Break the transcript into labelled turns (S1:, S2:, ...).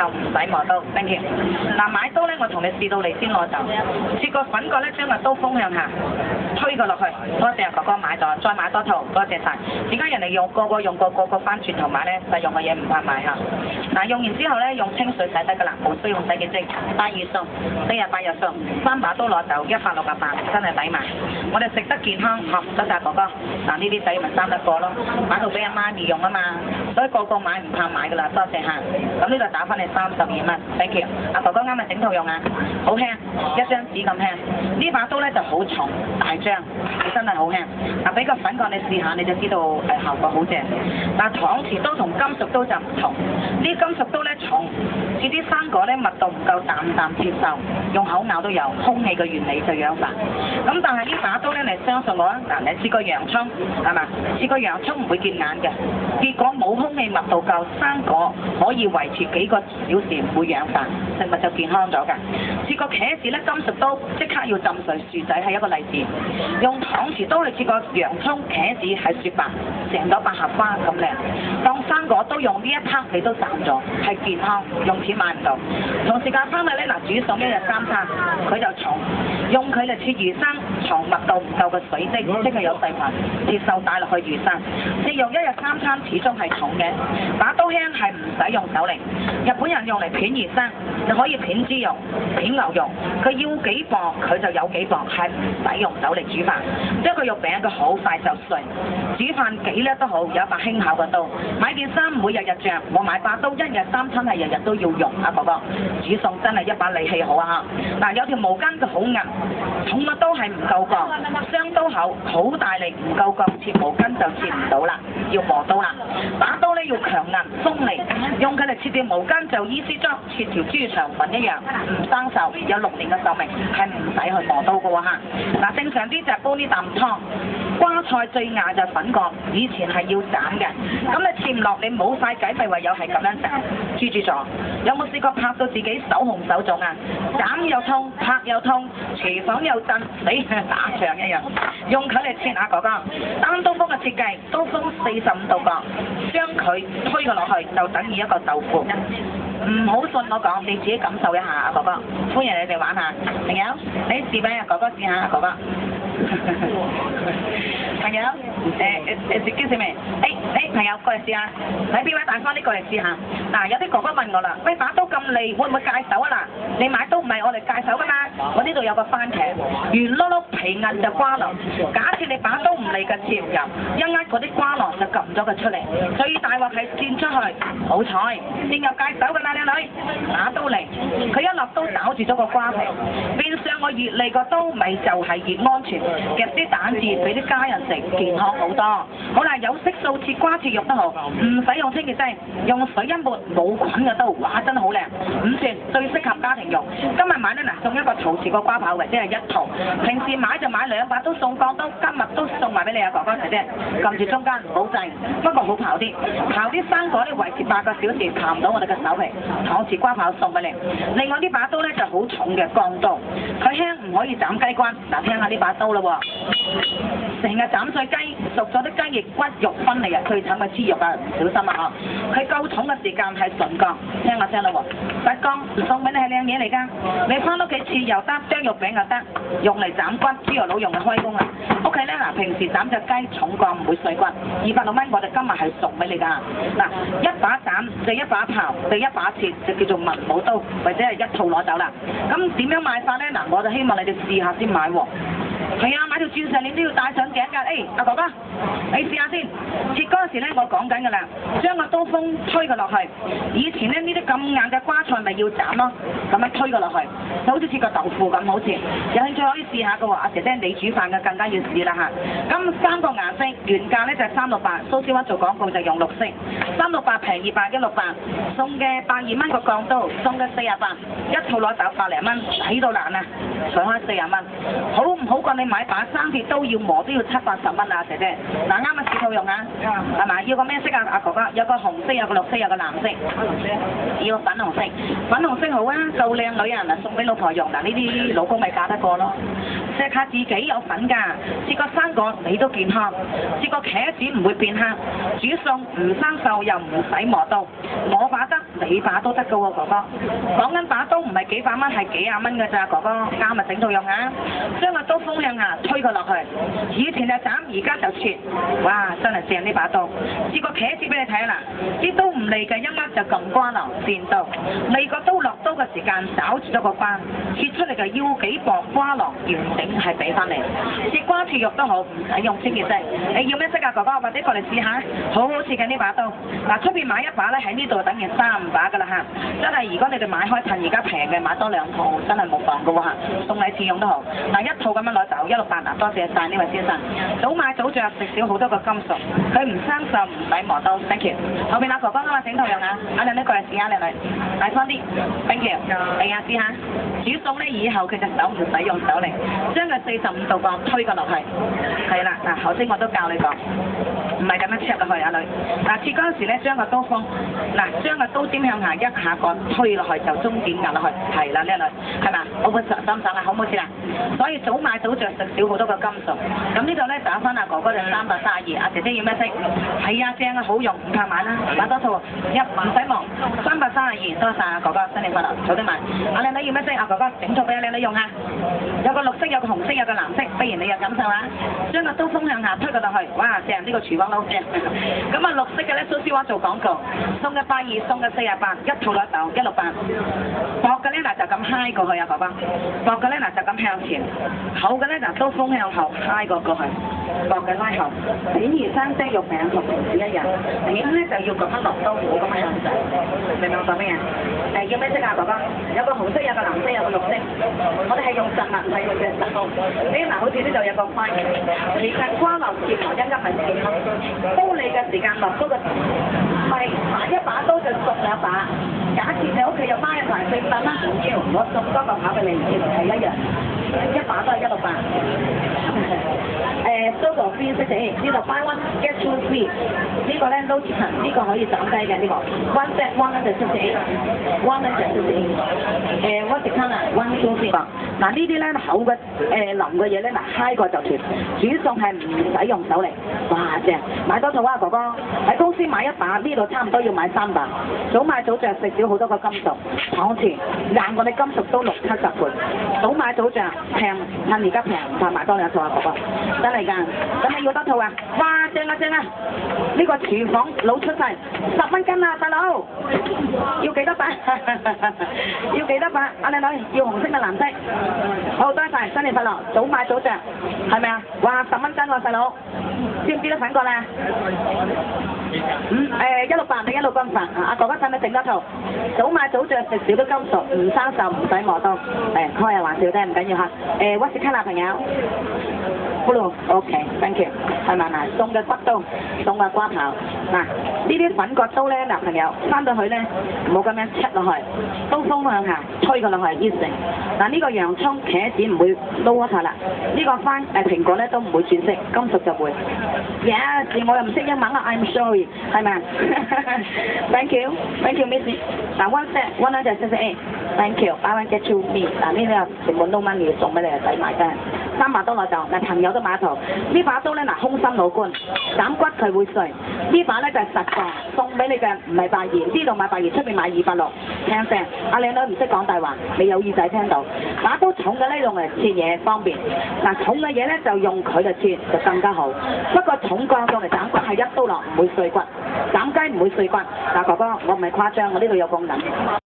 S1: 就唔使磨刀。thank you。嗱買刀咧，我同你試到你先攞走。切個粉角咧，將個刀鋒向下，推佢落去。多謝哥哥買咗，再買多套，多謝晒。點解人哋個個用過翻轉頭買咧？實用嘅嘢唔怕買嚇。嗱用完之後咧，用清水洗得㗎啦，冇需要用洗潔精。8月送，48日送，3把刀攞走，168，真係抵買。我哋食得健康，學唔得㗎哥哥。嗱呢啲仔咪生得過咯，買到俾阿媽咪用啊嘛，所以個個買唔怕買㗎啦，多謝嚇。咁呢度打翻你32蚊 ，thank you。阿哥哥啱咪整套用啊，好輕，一張紙咁輕。呢把刀咧就好重，大張，真係好輕。嗱俾個粉角你試下，你就知道效果好正。但搪瓷刀同金屬刀就唔同，呢金屬刀咧重，似啲生果咧密度唔夠啖接受，用口咬都有，空氣嘅原理就養飯。咁但係呢把刀咧，你相信我啊，嗱你試過洋葱係嘛？試過洋葱唔會見眼嘅，結果冇空氣密度夠，生果可以維持幾個小時唔會養飯，食物就健康咗㗎。試過茄子咧，金屬刀即刻要浸水，薯仔係一個例子。用搪瓷刀嚟切個洋葱、茄子係雪白，成朵百合花咁靚。當生果都用呢一 part 你都賺咗，係健康，用錢買唔到。同時間翻去咧，嗱煮餸1日3餐，佢就重，用佢嚟切魚生，重密度唔夠嘅水漬，即係有細菌，接受帶落去魚生。即用1日3餐始終係重嘅。把刀輕係唔使用手力，日本人用嚟片魚生，你可以片豬肉、片牛肉，佢要幾磅佢就有幾磅，係唔使用手力煮飯。即係個肉餅佢好快就碎，煮飯幾叻都好，有一把輕巧嘅刀。買件衫唔會日日着，我買把刀1日3餐係日日都要用啊哥哥。煮餸真係一把利器好啊！嗱有條毛巾就好硬，重嘅刀係唔夠鋼，雙刀口好大力唔夠鋼，切毛巾就切唔到啦，要磨刀啦。把刀咧要強硬鋒利，用佢嚟切條毛巾就醫師裝，切條豬腸粉一樣，唔生鏽，有6年嘅壽命，係唔使去磨刀嘅喎嚇。嗱正常啲就係煲呢啖湯。瓜菜最硬就粉角，以前係要斬嘅，咁你切唔落，你冇晒計，咪唯有係咁樣斬，豬咗。有冇試過拍到自己手紅手腫啊？斬又痛，拍又痛，廚房又震，死打仗一樣。用佢嚟切啊哥哥，單刀鋒嘅設計，刀鋒45度角，將佢推佢落去就等於一個豆腐。唔好信我講，你自己感受一下啊哥哥。歡迎你哋玩下，朋友，你試俾阿哥哥試下啊哥哥。朋友，叫咩名？朋友過嚟試下，睇邊位大方啲過嚟試下。嗱，有啲哥哥問我啦，喂把刀咁利，會唔會戒手啊？嗱，你買刀唔係我哋戒手噶嘛？我呢度有個番茄，圓碌碌皮韌就瓜囊。假設你把刀唔利嘅切唔入，一握嗰啲瓜囊就撳咗佢出嚟。最大鑊係濺出去，好彩濺又戒手㗎啦，靚女。打刀嚟，佢一落刀咬住咗個瓜皮，變相我越利個刀咪就係越安全。夾啲蛋治俾啲家人食，健康好多。好啦，有色素切瓜切肉都好，唔使用清潔劑，用水一抹冇菌嘅刀，哇真係好靚，5寸最適合家庭用。今日買咧嗱，送一個陶瓷個瓜刨嘅，即係1套。平時買就買2把都送鋼刀，今日都送埋俾你啊哥哥姐姐。撳住中間唔好掣，不過好刨啲，刨啲生果咧維持8個小時，刨唔到我哋嘅手皮。陶瓷瓜刨送俾你。另外呢把刀咧就好重嘅鋼刀，佢輕唔可以斬雞關。嗱聽下呢把刀啦喎。成日斬碎雞，熟咗啲雞翼骨肉分離啊，佢慘嘅豬肉啊，唔小心啊嗬！佢夠重嘅時間係純鋼，聽下聲啦喎，實鋼送俾你係靚嘢嚟㗎，你翻屋企切又得，張肉餅又得，用嚟斬骨，豬油佬用嚟開工啊！屋企咧嗱，平時斬隻雞重鋼唔會碎骨，260蚊我哋今日係送俾你㗎。嗱，一把斬就一把刨，就一把切就叫做文武刀，或者係一套攞走啦。咁點樣買法咧？嗱，我就希望你哋試下先買喎。係啊，買條鑽石鏈都要戴上頸㗎。阿哥哥，你試下先。切嗰陣時咧，我講緊㗎啦，將個刀鋒推佢落去。以前咧呢啲咁硬嘅瓜菜咪要斬咯，咁樣推佢落去，就好似切個豆腐咁好似。有興趣可以試下㗎喎，阿姐姐你煮飯嘅更加要試啦嚇。咁3個顏色，原價咧就係368，蘇小灣做廣告就用綠色。368平200 168，送嘅120蚊個鋼刀，送嘅48，一套攞走100零蚊，抵到爛啊！上開40蚊，好唔好過你買把生鐵刀要磨都要70、80蚊啊，姐姐。嗱啱啊，試套用啊，係嘛？要個咩色啊？阿哥哥有個紅色，有個綠色，有個藍色。要粉紅色，粉紅色好啊，夠靚女啊！嗱，送俾老婆用，嗱呢啲老公咪嫁得過咯。石卡自己有份㗎，切個生果你都健康，切個茄子唔會變黑，煮餸唔生鏽又唔使磨刀，我把得你把都得㗎喎哥哥，講緊把刀唔係幾百蚊係幾廿蚊㗎咋哥哥，啱咪整到用啊！將個刀風向下推佢落去，以前就斬而家就切，哇真係正呢把刀，切個茄子俾你睇啦，啲刀唔利嘅一握就撳瓜流電刀，利個刀落刀嘅時間找住咗個關，切出嚟嘅要幾磅瓜落完整係俾翻你，切瓜切肉都好，唔使用清潔劑，你要咩色啊哥哥？或者過嚟試下，好好切嘅呢把刀，嗱出邊買一把咧喺呢度等於3把㗎啦嚇，真係如果你哋買開趁而家平嘅買多2套真係冇妨㗎喎嚇，送禮自用都好，嗱一套咁樣攞走168嗱，多謝晒呢位先生，早買早着食少好多個金屬，佢唔生鏽唔使磨刀 ，thank you。後邊阿哥哥啊嘛整套用啊，阿靚女過嚟試下靚女，大方啲 ，thank you。嚟啊試下，煮餸咧以後佢隻手唔使用手嚟，將佢45度角推過落去，係啦嗱，頭先我都教你講，唔係咁樣切落去阿女，嗱切嗰陣時咧將個刀鋒，嗱將個刀尖向下一下角推落去就中點壓落去，係啦靚女，係嘛？好唔好爽啊？好唔好切啊？所以早買早着食少好多個金屬，咁呢度咧打翻阿哥哥就332，阿姐姐要咩色？係啊正啊好用，唔怕買啦，買多套，唔使忙，332，多謝阿哥哥，新年快樂，早啲買。阿靚女要咩色？阿哥哥整套俾阿靚女用啊！有個綠色，有個紅色，有個藍色，不如你又感受下，將個刀鋒向下推佢落去，哇正！呢個廚房佬正。咁啊綠色嘅咧，蘇絲話做廣告，送嘅82，送嘅48，一套攞走168。薄嘅咧嗱就咁揩過去啊哥哥，薄嘅咧嗱就咁向前，厚嘅咧嗱刀鋒向後揩過去，薄嘅拉後。顯而生即肉餅同平時一樣，顯咧就要咁樣落刀，唔好咁樣向上。明唔明我講咩啊？要咩色啊哥哥？有個紅色，有個藍色，有個綠色。我哋係用實物，唔係用嘅實物。嗱，好似呢度有個塊，時間瓜落切落一粒係幾多？煲你嘅時間落刀嘅，唔係買一把刀就熟2把。假設你屋企有孖一排400蚊唔要，我送多個牌俾你，係一樣，一把都係168。Sogo free 識寫，呢度 buy one get two free， 呢個咧都切痕，呢個可以斬低嘅呢個 ，one set one 咧就1就what the color 1 2 3。嗱呢啲咧厚嘅腍嘅嘢咧嗱揩過就斷，煮餸係唔使用手嚟，哇正！買多套啊哥哥，喺公司買一把，呢度差唔多要買3把，早買早着食少好多個金屬，躺前硬過你金屬都60-70倍，早買早着平，趁而家平，唔怕買多2套啊哥哥，真係㗎！咁你要多套啊？哇正啊正啊！呢個廚房佬出世10蚊斤啊大佬，要幾多把？要幾多把？阿靚女要紅色定藍色？好多謝，新年快樂，早買早着，係咪啊？哇10蚊斤喎細佬，知唔知得粉過咧？168定168份，阿哥哥使唔使整多套？早買早着食少啲金屬，唔生鏽唔使磨刀，開下玩笑啫，唔緊要嚇。What's the color朋友？Blue，OK，thank you，係咪嗱？送嘅骨刀，送嘅瓜刨，嗱呢啲粉角刀咧，嗱朋友翻到去咧，唔好咁樣切落去，刀鋒向下推佢落去，煙成。嗱呢個洋葱茄子唔會撈一下啦，呢個蘋果咧都唔會轉色，金屬就會。字我又唔識英文啦 ，I'm sorry， 係咪？Thank you，Thank you，Miss。嗱 one set one 咧就78，Thank you，buy one get two free。嗱呢啲啊全部 no money 要送俾你啊，抵買真係。3把刀攞就，嗱朋友都買一套。呢把刀咧嗱空心老官，斬骨佢會碎。呢把咧就係實鋼，送俾你嘅唔係82，呢度買82，出邊買260。聽聲，阿靚女唔識講大話，你有耳仔聽到。把刀重嘅咧用嚟切嘢方便，嗱重嘅嘢咧就用佢嚟切就更加好。不過重鋼用嚟斬骨係一刀落唔會碎骨，斬雞唔會碎骨。嗱哥哥，我唔係誇張，我呢度有個銀。